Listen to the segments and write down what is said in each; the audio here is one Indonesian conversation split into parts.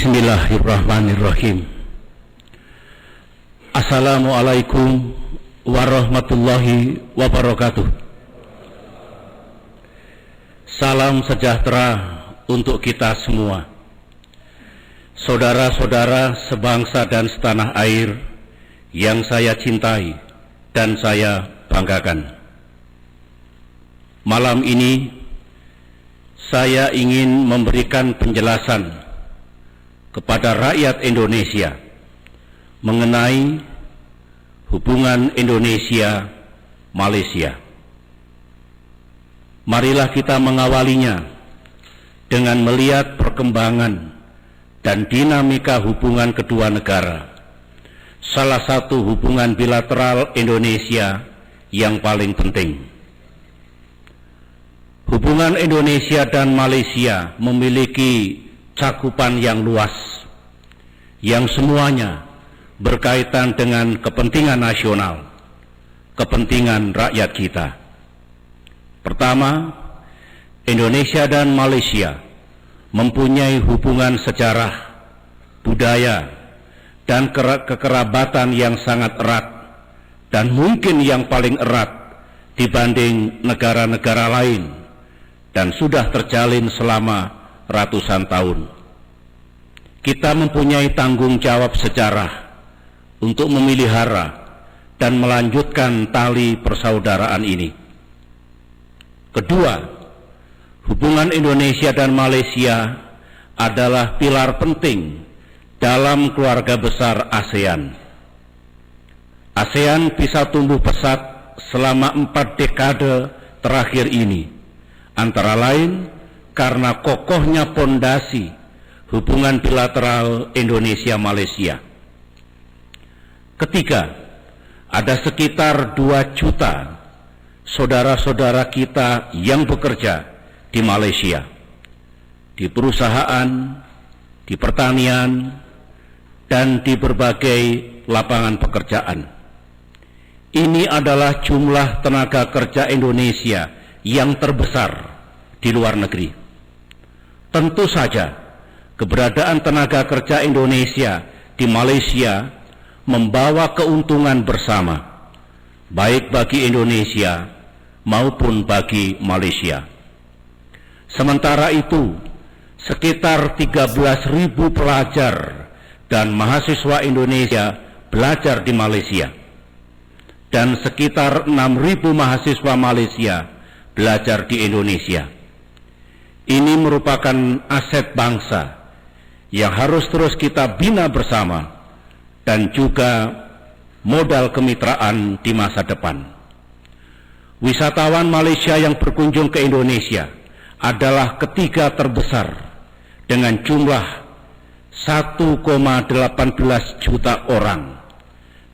Bismillahirrahmanirrahim. Assalamualaikum warahmatullahi wabarakatuh. Salam sejahtera untuk kita semua. Saudara-saudara sebangsa dan setanah air yang saya cintai dan saya banggakan. Malam ini saya ingin memberikan penjelasan kepada rakyat Indonesia mengenai hubungan Indonesia-Malaysia. Marilah kita mengawalinya dengan melihat perkembangan dan dinamika hubungan kedua negara. Salah satu hubungan bilateral Indonesia yang paling penting. Hubungan Indonesia dan Malaysia memiliki cakupan yang luas, yang semuanya berkaitan dengan kepentingan nasional, kepentingan rakyat kita. Pertama, Indonesia dan Malaysia mempunyai hubungan sejarah, budaya, dan kekerabatan yang sangat erat, dan mungkin yang paling erat dibanding negara-negara lain, dan sudah terjalin selama ratusan tahun. Kita mempunyai tanggung jawab sejarah untuk memelihara dan melanjutkan tali persaudaraan ini. Kedua, hubungan Indonesia dan Malaysia adalah pilar penting dalam keluarga besar ASEAN. ASEAN bisa tumbuh pesat selama 4 dekade terakhir ini, antara lain karena kokohnya pondasi hubungan bilateral Indonesia-Malaysia. Ketiga, ada sekitar 2 juta saudara-saudara kita yang bekerja di Malaysia, di perusahaan, di pertanian, dan di berbagai lapangan pekerjaan. Ini adalah jumlah tenaga kerja Indonesia yang terbesar di luar negeri. Tentu saja, keberadaan tenaga kerja Indonesia di Malaysia membawa keuntungan bersama, baik bagi Indonesia maupun bagi Malaysia. Sementara itu, sekitar 13.000 pelajar dan mahasiswa Indonesia belajar di Malaysia, dan sekitar 6.000 mahasiswa Malaysia belajar di Indonesia. Ini merupakan aset bangsa yang harus terus kita bina bersama dan juga modal kemitraan di masa depan. Wisatawan Malaysia yang berkunjung ke Indonesia adalah ketiga terbesar dengan jumlah 1,18 juta orang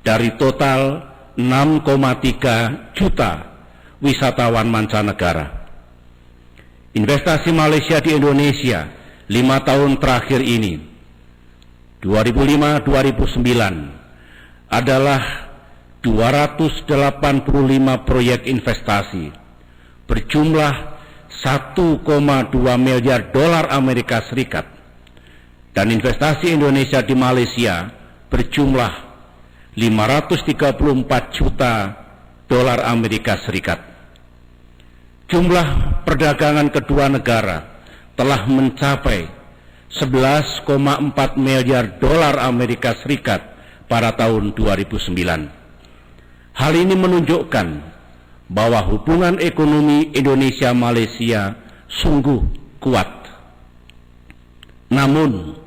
dari total 6,3 juta wisatawan mancanegara. Investasi Malaysia di Indonesia 5 tahun terakhir ini, 2005-2009, adalah 285 proyek investasi berjumlah 1,2 miliar dolar Amerika Serikat, dan investasi Indonesia di Malaysia berjumlah 534 juta dolar Amerika Serikat. Jumlah perdagangan kedua negara telah mencapai 11,4 miliar dolar Amerika Serikat pada tahun 2009. Hal ini menunjukkan bahwa hubungan ekonomi Indonesia-Malaysia sungguh kuat. Namun,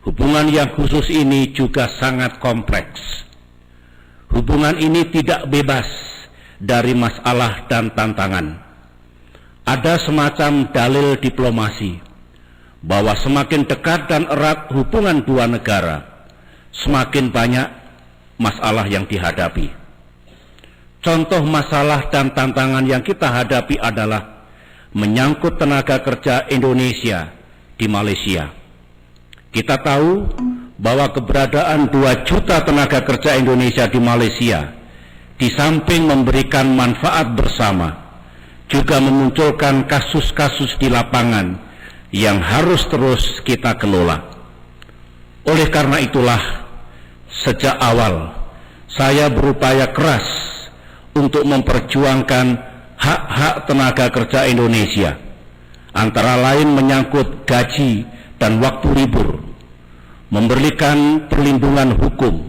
hubungan yang khusus ini juga sangat kompleks. Hubungan ini tidak bebas dari masalah dan tantangan. Ada semacam dalil diplomasi bahwa semakin dekat dan erat hubungan dua negara, semakin banyak masalah yang dihadapi. Contoh masalah dan tantangan yang kita hadapi adalah menyangkut tenaga kerja Indonesia di Malaysia. Kita tahu bahwa keberadaan 2 juta tenaga kerja Indonesia di Malaysia, di samping memberikan manfaat bersama, juga memunculkan kasus-kasus di lapangan yang harus terus kita kelola. Oleh karena itulah, sejak awal saya berupaya keras untuk memperjuangkan hak-hak tenaga kerja Indonesia, antara lain menyangkut gaji dan waktu libur, memberikan perlindungan hukum,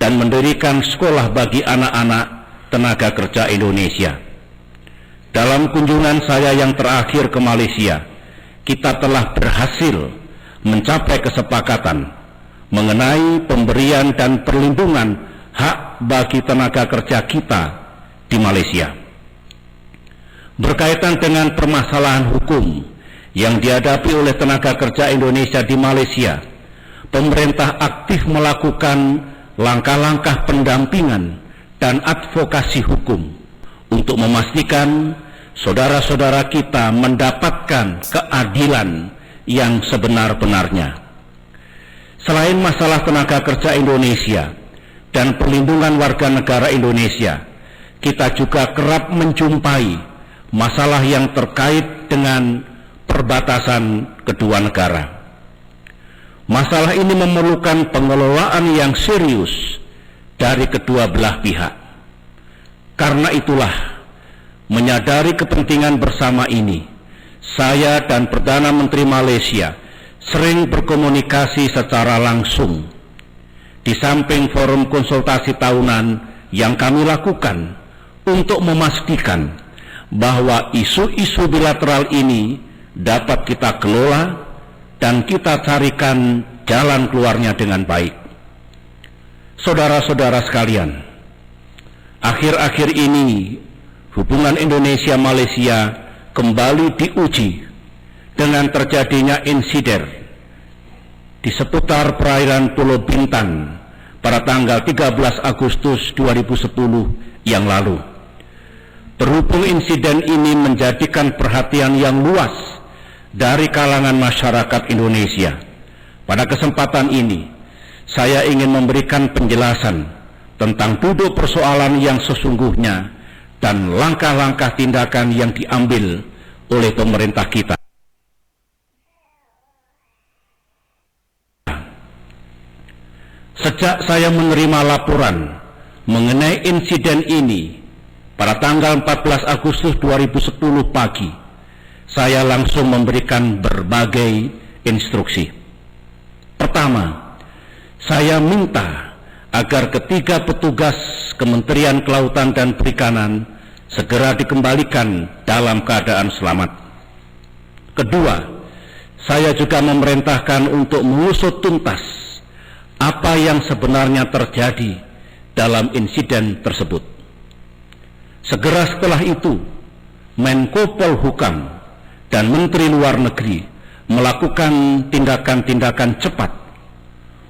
dan mendirikan sekolah bagi anak-anak tenaga kerja Indonesia. Dalam kunjungan saya yang terakhir ke Malaysia, kita telah berhasil mencapai kesepakatan mengenai pemberian dan perlindungan hak bagi tenaga kerja kita di Malaysia. Berkaitan dengan permasalahan hukum yang dihadapi oleh tenaga kerja Indonesia di Malaysia, pemerintah aktif melakukan langkah-langkah pendampingan dan advokasi hukum untuk memastikan saudara-saudara kita mendapatkan keadilan yang sebenar-benarnya. Selain masalah tenaga kerja Indonesia dan perlindungan warga negara Indonesia, kita juga kerap menjumpai masalah yang terkait dengan perbatasan kedua negara. Masalah ini memerlukan pengelolaan yang serius dari kedua belah pihak. Karena itulah, menyadari kepentingan bersama ini, saya dan Perdana Menteri Malaysia sering berkomunikasi secara langsung. Di samping forum konsultasi tahunan yang kami lakukan untuk memastikan bahwa isu-isu bilateral ini dapat kita kelola dan kita carikan jalan keluarnya dengan baik. Saudara-saudara sekalian, akhir-akhir ini hubungan Indonesia-Malaysia kembali diuji dengan terjadinya insiden di seputar perairan Pulau Bintan pada tanggal 13 Agustus 2010 yang lalu. Berhubung insiden ini menjadikan perhatian yang luas dari kalangan masyarakat Indonesia, pada kesempatan ini saya ingin memberikan penjelasan tentang duduk persoalan yang sesungguhnya dan langkah-langkah tindakan yang diambil oleh pemerintah kita. Sejak saya menerima laporan mengenai insiden ini pada tanggal 14 Agustus 2010 pagi, saya langsung memberikan berbagai instruksi. Pertama, saya minta agar ketiga petugas Kementerian Kelautan dan Perikanan segera dikembalikan dalam keadaan selamat. Kedua, saya juga memerintahkan untuk mengusut tuntas apa yang sebenarnya terjadi dalam insiden tersebut. Segera setelah itu, Menko Polhukam dan Menteri Luar Negeri melakukan tindakan-tindakan cepat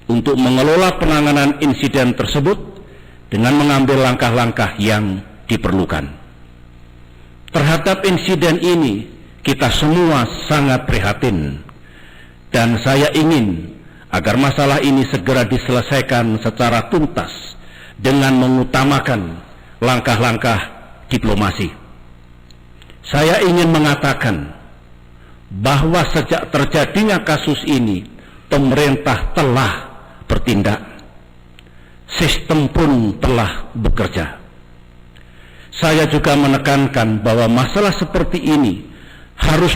untuk mengelola penanganan insiden tersebut dengan mengambil langkah-langkah yang diperlukan. Terhadap insiden ini, kita semua sangat prihatin, dan saya ingin agar masalah ini segera diselesaikan secara tuntas dengan mengutamakan langkah-langkah diplomasi. Saya ingin mengatakan bahwa sejak terjadinya kasus ini, pemerintah telah bertindak, sistem pun telah bekerja. Saya juga menekankan bahwa masalah seperti ini harus